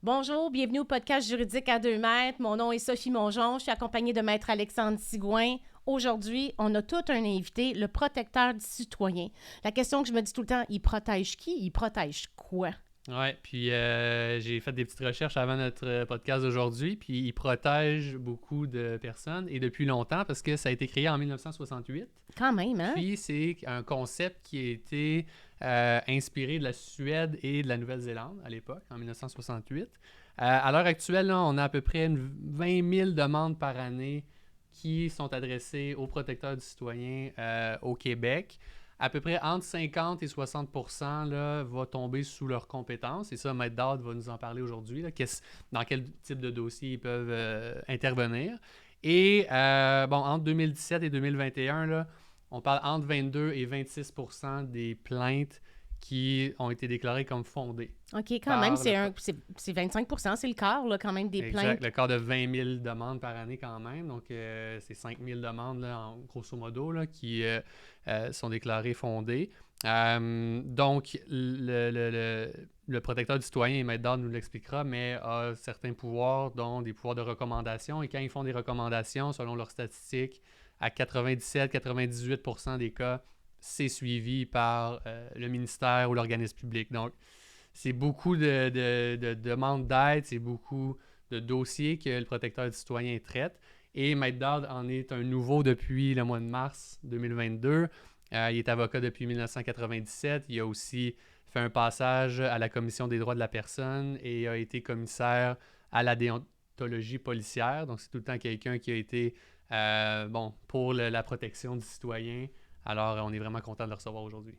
Bonjour, bienvenue au podcast juridique à 2 mètres. Mon nom est Sophie Mongeon, je suis accompagnée de Maître Alexandre Sigouin. Aujourd'hui, on a tout un invité, le protecteur du citoyen. La question que je me dis tout le temps, il protège qui? Il protège quoi? Ouais, puis j'ai fait des petites recherches avant notre podcast d'aujourd'hui, puis il protège beaucoup de personnes et depuis longtemps parce que ça a été créé en 1968. Quand même, hein? Puis c'est un concept qui a été inspiré de la Suède et de la Nouvelle-Zélande à l'époque, en 1968. À l'heure actuelle, là, on a à peu près 20 000 demandes par année qui sont adressées aux protecteurs du citoyen au Québec. À peu près entre 50 et 60% là, va tomber sous leurs compétences. Et ça, Maître Dard va nous en parler aujourd'hui. Là, dans quel type de dossier ils peuvent intervenir. Et entre 2017 et 2021, là, on parle entre 22 et 26% des plaintes qui ont été déclarées comme fondées. OK, quand même, Par le, c'est 25%, c'est le quart, là, quand même, des Exact, plaintes. le quart de 20 000 demandes par année quand même. Donc, c'est 5 000 demandes, là, grosso modo, là, qui sont déclarées fondées. Donc, le protecteur du citoyen, et Maître Dard nous l'expliquera, mais a certains pouvoirs, dont des pouvoirs de recommandation. Et quand ils font des recommandations, selon leurs statistiques, à 97-98% des cas, c'est suivi par le ministère ou l'organisme public. Donc, c'est beaucoup de demandes d'aide, c'est beaucoup de dossiers que le protecteur du citoyen traite. Et Maître Dard en est un nouveau depuis le mois de mars 2022. Il est avocat depuis 1997. Il a aussi fait un passage à la Commission des droits de la personne et a été commissaire à la déontologie policière. Donc, c'est tout le temps quelqu'un qui a été pour la protection du citoyen. Alors, on est vraiment content de le recevoir aujourd'hui.